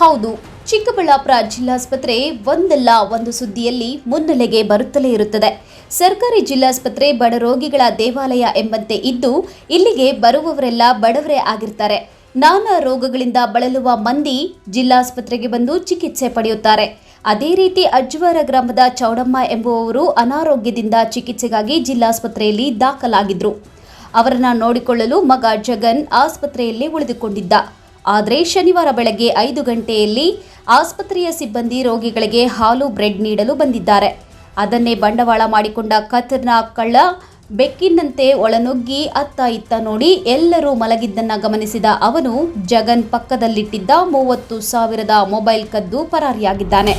ಹೌದು, ಚಿಕ್ಕಬಳ್ಳಾಪುರ ಜಿಲ್ಲಾಸ್ಪತ್ರೆ ಒಂದಲ್ಲ ಒಂದು ಸುದ್ದಿಯಲ್ಲಿ ಮುನ್ನೆಲೆಗೆ ಬರುತ್ತಲೇ ಇರುತ್ತದೆ. ಸರ್ಕಾರಿ ಜಿಲ್ಲಾಸ್ಪತ್ರೆ ಬಡ ರೋಗಿಗಳ ದೇವಾಲಯ ಎಂಬಂತೆ ಇದ್ದು, ಇಲ್ಲಿಗೆ ಬರುವವರೆಲ್ಲ ಬಡವರೇ ಆಗಿರ್ತಾರೆ. ನಾನಾ ರೋಗಗಳಿಂದ ಬಳಲುವ ಮಂದಿ ಜಿಲ್ಲಾಸ್ಪತ್ರೆಗೆ ಬಂದು ಚಿಕಿತ್ಸೆ ಪಡೆಯುತ್ತಾರೆ. ಅದೇ ರೀತಿ ಅಜ್ವಾರ ಗ್ರಾಮದ ಚೌಡಮ್ಮ ಎಂಬುವವರು ಅನಾರೋಗ್ಯದಿಂದ ಚಿಕಿತ್ಸೆಗಾಗಿ ಜಿಲ್ಲಾಸ್ಪತ್ರೆಯಲ್ಲಿ ದಾಖಲಾಗಿದ್ರು. ಅವರನ್ನ ನೋಡಿಕೊಳ್ಳಲು ಮಗ ಜಗನ್ ಆಸ್ಪತ್ರೆಯಲ್ಲಿ ಉಳಿದುಕೊಂಡಿದ್ದ. ಆದರೆ ಶನಿವಾರ ಬೆಳಗ್ಗೆ 5 ಗಂಟೆಯಲ್ಲಿ ಆಸ್ಪತ್ರೆಯ ಸಿಬ್ಬಂದಿ ರೋಗಿಗಳಿಗೆ ಹಾಲು ಬ್ರೆಡ್ ನೀಡಲು ಬಂದಿದ್ದಾರೆ. ಅದನ್ನೇ ಬಂಡವಾಳ ಮಾಡಿಕೊಂಡ ಖತರ್ನಾಕ್ ಕಳ್ಳ ಬೆಕ್ಕಿನಂತೆ ಒಳನುಗ್ಗಿ ಅತ್ತ ಇತ್ತ ನೋಡಿ ಎಲ್ಲರೂ ಮಲಗಿದ್ದನ್ನ ಗಮನಿಸಿದ ಅವನು ಜಗನ್ ಪಕ್ಕದಲ್ಲಿಟ್ಟಿದ್ದ 30,000 ಮೊಬೈಲ್ ಕದ್ದು ಪರಾರಿಯಾಗಿದ್ದಾನೆ.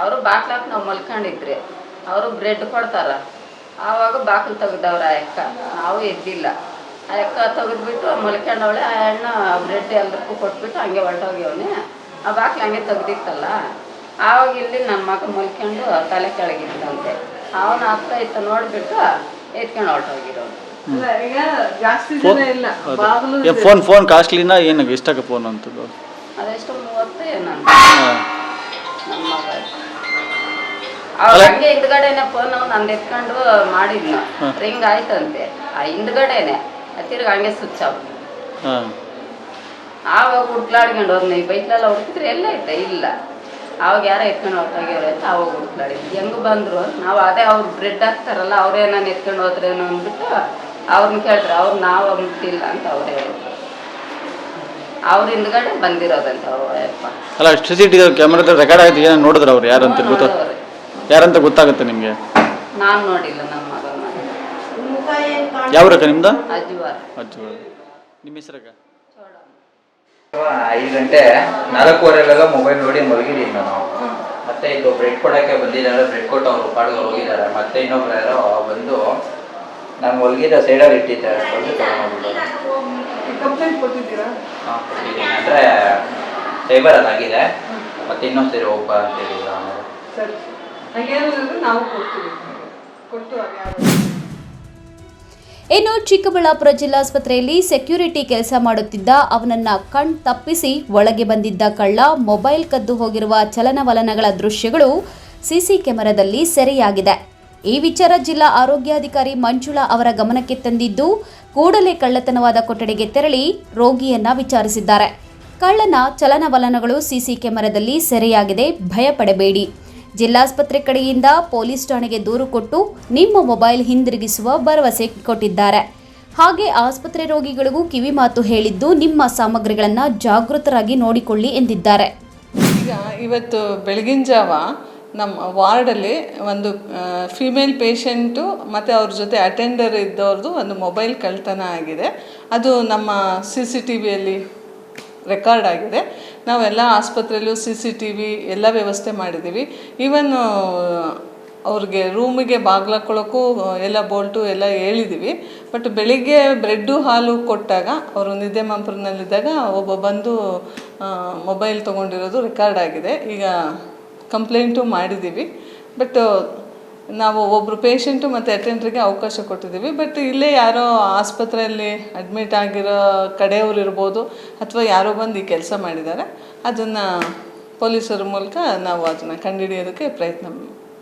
ಅವರು ಬಾಕ್ಲಾಕ್ ನಾವು ಮಲ್ಕೊಂಡಿದ್ರಿ, ಅವರು ಬ್ರೆಡ್ ಕೊಡ್ತಾರ. ಆವಾಗ ಬಾಕ್ಲು ತೆಗ್ದವ್ರ ಆ ಅಕ್ಕ, ನಾವು ಎದ್ದಿಲ್ಲ. ಆ ಅಕ್ಕ ತೆಗೆದ್ಬಿಟ್ಟು ಮಲ್ಕೊಂಡವಳೆ. ಆ ಹೆಣ್ಣು ಬ್ರೆಡ್ ಎಲ್ಲರಿಗೂ ಕೊಟ್ಬಿಟ್ಟು ಹಂಗೆ ಹೊರಟೋಗ್ಯವನೆ. ಆ ಬಾಕ್ಲು ಹಂಗೆ ತೆಗ್ದಿತ್ತಲ್ಲ, ಆವಾಗ ಇಲ್ಲಿ ನನ್ನ ಮಗ ಮಲ್ಕೊಂಡು ತಲೆ ಕೆಳಗಿತ್ತಂತೆ. ಅವನ ಹತ್ತ ಇತ್ತ ನೋಡ್ಬಿಟ್ಟು ಎತ್ಕೊಂಡು ಹೊರಟೋಗಿರೋದು. ಫೋನ್ ಕಾಸ್ಟ್ಲಿನ ಏನು ಎಷ್ಟಾಗ ಫೋನ್ ಅಂತದ್ದು? ಅದೆಷ್ಟು 30 ಏನಂತ ನಮ್ಮ ಮಗ. ಅವ್ರು ಹಂಗೆ ಹಿಂದ್ಗಡೆನೆ ಫೋನ್ ನಂದು ಎತ್ಕೊಂಡು ಮಾಡಿದ್ನು, ರಿಂಗ್ ಆಯ್ತಂತೆ. ಆ ಹಿಂದ್ಗಡೆನೆ ತಿರ್ಗಿ ಹಂಗೆ ಸ್ವಿಚ್ ಆಫ್. ಆವಾಗ ಹುಡ್ಕ್ಲಾಡ್ಕೊಂಡು ಹೋದ್ನ. ಈ ಬೈಕ್ಲೆಲ್ಲ ಹುಡುಕಿದ್ರೆ ಎಲ್ಲ ಐತೆ, ಇಲ್ಲ. ಅವಾಗ ಯಾರೋ ಎತ್ಕೊಂಡು ಹೊರಟೋಗ್ಯವ್ರೆ ಅಂತ ಅವಾಗ ಹುಡ್ಕ್ಲಾಡಿದ್ವಿ. ಹೆಂಗೆ ಬಂದರು ನಾವು ಅದೇ ಅವ್ರು ಬ್ರೆಡ್ ಹಾಕ್ತಾರಲ್ಲ, ಅವ್ರೇನಾನು ಎತ್ಕೊಂಡು ಹೋದ್ರೇನೋ ಅಂದ್ಬಿಟ್ಟು ಅವ್ರನ್ನ ಕೇಳಿದ್ರೆ ಅವ್ರು ನಾವು ಮುಟ್ಟಿಲ್ಲ ಅಂತ ಅವರೇ ಹೇಳಿದ್ರು. ಅವ್ರ ಹಿಂದ್ಗಡೆ ಬಂದಿರೋದಂತ ಅಪ್ಪ. ಅಲ್ಲ, CCTV ಕ್ಯಾಮೆರಾದಲ್ಲಿ ರೆಕಾರ್ಡ್ ಆಗಿದೆ, ಏನು ನೋಡಿದ್ರೆ ಅವ್ರು ಯಾರಂತ ಗೊತ್ತಾಗುತ್ತೆ ನಿಮಗೆ? ನಾನು ನೋಡಿಲ್ಲ, ನಮ್ಮ ಮಗ. ಯಾವ ರಕ ನಿಮ್ದು? ಅಜ್ವಾರ. ನಿಮ್ಮ ಹೆಸರಕ್ಕ? 5 ಗಂಟೆ 4:15 ಮೊಬೈಲ್ ನೋಡಿ ಮಲಗಿದ್ದೀವಿ ನಾನು. ಮತ್ತೆ ಇದು ಬ್ರೆಡ್ ಕೊಡೋಕ್ಕೆ ಬಂದಿದ್ದಾರೆ, ಬ್ರೆಡ್ ಕೊಟ್ಟು ಅವರು ಪಾಡ್ಗೆ ಹೋಗಿದ್ದಾರೆ. ಮತ್ತೆ ಇನ್ನೊಬ್ರು ಯಾರೋ ಬಂದು ನಾನು ಮಲಗಿದ ಸೈಡಲ್ಲಿ ಇಟ್ಟಿದ್ದಾರೆ, ಬಂದು ತೊಗೊಂಡೋಗ್ಬಿಟ್ಟು. ಕಂಪ್ಲೇಂಟ್ ಕೊಟ್ಟಿದ್ದೀರಾ? ಹಾಂ, ಕೊಟ್ಟಿದ್ದೀನಿ. ಅಂದರೆ ಸೈಬರಲ್ಲಿ ಆಗಿದೆ. ಮತ್ತೆ ಇನ್ನೊಂದು ಸರಿ ಹೋಗ್ಬ ಅಂತ ಹೇಳಿದ್ರು. ಆಮೇಲೆ ಸರಿ, ಹಾಗೇನಾದ್ರೆ ನಾವು ಕೊಡ್ತೀವಿ, ಕೊಟ್ಟು ಇನ್ನು ಚಿಕ್ಕಬಳ್ಳಾಪುರ ಜಿಲ್ಲಾಸ್ಪತ್ರೆಯಲ್ಲಿ ಸೆಕ್ಯೂರಿಟಿ ಕೆಲಸ ಮಾಡುತ್ತಿದ್ದ ಅವನನ್ನ ಕಣ್ ತಪ್ಪಿಸಿ ಒಳಗೆ ಬಂದಿದ್ದ ಕಳ್ಳ ಮೊಬೈಲ್ ಕದ್ದು ಹೋಗಿರುವ ಚಲನವಲನಗಳ ದೃಶ್ಯಗಳು ಸಿಸಿ ಕ್ಯಾಮೆರಾದಲ್ಲಿ ಸೆರೆಯಾಗಿದೆ. ಈ ವಿಚಾರ ಜಿಲ್ಲಾ ಆರೋಗ್ಯಾಧಿಕಾರಿ ಮಂಜುಳಾ ಅವರ ಗಮನಕ್ಕೆ ತಂದಿದ್ದು, ಕೂಡಲೇ ಕಳ್ಳತನವಾದ ಕೊಠಡಿಗೆ ತೆರಳಿ ರೋಗಿಯನ್ನ ವಿಚಾರಿಸಿದ್ದಾರೆ. ಕಳ್ಳನ ಚಲನವಲನಗಳು ಸಿಸಿ ಕ್ಯಾಮೆರಾದಲ್ಲಿ ಸೆರೆಯಾಗಿದೆ, ಭಯಪಡಬೇಡಿ. ಜಿಲ್ಲಾಸ್ಪತ್ರೆ ಕಡೆಯಿಂದ ಪೊಲೀಸ್ ಠಾಣೆಗೆ ದೂರು ಕೊಟ್ಟು ನಿಮ್ಮ ಮೊಬೈಲ್ ಹಿಂದಿರುಗಿಸುವ ಭರವಸೆ ಕೊಟ್ಟಿದ್ದಾರೆ. ಹಾಗೆ ಆಸ್ಪತ್ರೆ ರೋಗಿಗಳಿಗೂ ಕಿವಿ ಮಾತು ಹೇಳಿದ್ದು, ನಿಮ್ಮ ಸಾಮಗ್ರಿಗಳನ್ನು ಜಾಗೃತರಾಗಿ ನೋಡಿಕೊಳ್ಳಿ ಎಂದಿದ್ದಾರೆ. ಈಗ ಇವತ್ತು ಬೆಳಗಿನ ಜಾವ ನಮ್ಮ ವಾರ್ಡಲ್ಲಿ ಒಂದು ಫಿಮೇಲ್ ಪೇಷಂಟು ಮತ್ತು ಅವ್ರ ಜೊತೆ ಅಟೆಂಡರ್ ಇದ್ದವ್ರದ್ದು ಒಂದು ಮೊಬೈಲ್ ಕಳ್ತನ ಆಗಿದೆ. ಅದು ನಮ್ಮ CCTVಯಲ್ಲಿ ರೆಕಾರ್ಡ್ ಆಗಿದೆ. ನಾವೆಲ್ಲ ಆಸ್ಪತ್ರೆಯಲ್ಲೂ CCTV ಎಲ್ಲ ವ್ಯವಸ್ಥೆ ಮಾಡಿದ್ದೀವಿ. ಈವನ್ ಅವ್ರಿಗೆ ರೂಮಿಗೆ ಬಾಗ್ಲಾಕೊಳ್ಳೋಕ್ಕೂ ಎಲ್ಲ ಬೋಲ್ಟು ಎಲ್ಲ ಹೇಳಿದ್ದೀವಿ. ಬಟ್ ಬೆಳಿಗ್ಗೆ ಬ್ರೆಡ್ಡು ಹಾಲು ಕೊಟ್ಟಾಗ ಅವರು ನಿದ್ದೆ ಮಂಪರಿನಲ್ಲಿದ್ದಾಗ ಒಬ್ಬ ಬಂದು ಮೊಬೈಲ್ ತೊಗೊಂಡಿರೋದು ರೆಕಾರ್ಡ್ ಆಗಿದೆ. ಈಗ ಕಂಪ್ಲೇಂಟು ಮಾಡಿದ್ದೀವಿ. ಬಟ್ ನಾವು ಒಬ್ಬರು ಪೇಷಂಟು ಮತ್ತು ಅಟೆಂಡ್ರಿಗೆ ಅವಕಾಶ ಕೊಟ್ಟಿದ್ದೀವಿ. ಬಟ್ ಇಲ್ಲೇ ಯಾರೋ ಆಸ್ಪತ್ರೆಯಲ್ಲಿ ಅಡ್ಮಿಟ್ ಆಗಿರೋ ಕಡೆಯವರು ಇರ್ಬೋದು, ಅಥವಾ ಯಾರೋ ಬಂದು ಈ ಕೆಲಸ ಮಾಡಿದ್ದಾರೆ. ಅದನ್ನು ಪೊಲೀಸರ ಮೂಲಕ ನಾವು ಅದನ್ನು ಕಂಡುಹಿಡಿಯೋದಕ್ಕೆ ಪ್ರಯತ್ನ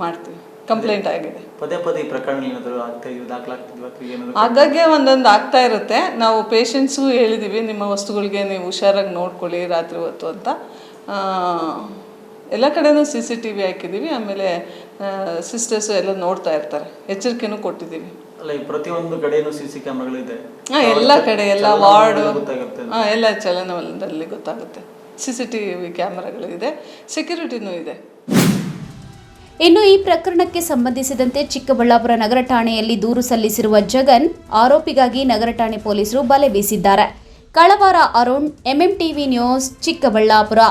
ಮಾಡ್ತೀವಿ. ಕಂಪ್ಲೇಂಟ್ ಆಗಿದೆ. ಪದೇ ಪದೇ ಪ್ರಕರಣ ಆಗಾಗ್ಗೆ ಒಂದೊಂದು ಆಗ್ತಾ ಇರುತ್ತೆ. ನಾವು ಪೇಷಂಟ್ಸ್ಗೂ ಹೇಳಿದ್ದೀವಿ, ನಿಮ್ಮ ವಸ್ತುಗಳಿಗೆ ನೀವು ಹುಷಾರಾಗಿ ನೋಡ್ಕೊಳ್ಳಿ ರಾತ್ರಿ ಹೊತ್ತು ಅಂತ. ಎಲ್ಲ ಕಡೆನೂ CCTV ಹಾಕಿದ್ದೀವಿ. ಆಮೇಲೆ ಸಿಸ್ಟರ್ಸು ಎಲ್ಲ ನೋಡ್ತಾ ಇರ್ತಾರೆ, ಎಚ್ಚರಿಕೆನೂ ಕೊಟ್ಟಿದ್ದೀವಿ. ಅಲ್ಲ, ಈ ಪ್ರತಿಯೊಂದು ಕಡೆನೂ CC ಕ್ಯಾಮ್ರಾಗಳಿದೆ. ಎಲ್ಲ ಕಡೆ, ಎಲ್ಲ ವಾರ್ಡು, ಎಲ್ಲ ಚಲನವಲನದಲ್ಲಿ ಗೊತ್ತಾಗುತ್ತೆ. CCTV ಕ್ಯಾಮ್ರಾಗಳಿದೆ, ಸೆಕ್ಯೂರಿಟಿನೂ ಇದೆ. ಇನ್ನು ಈ ಪ್ರಕರಣಕ್ಕೆ ಸಂಬಂಧಿಸಿದಂತೆ ಚಿಕ್ಕಬಳ್ಳಾಪುರ ನಗರ ಠಾಣೆಯಲ್ಲಿ ದೂರು ಸಲ್ಲಿಸಿರುವ ಜಗನ್ ಆರೋಪಿಗಾಗಿ ನಗರ ಠಾಣೆ ಪೊಲೀಸರು ಬಲೆ ಬೀಸಿದ್ದಾರೆ. ಕಳವಾರ ಅರುಣ್, MMTV ನ್ಯೂಸ್, ಚಿಕ್ಕಬಳ್ಳಾಪುರ.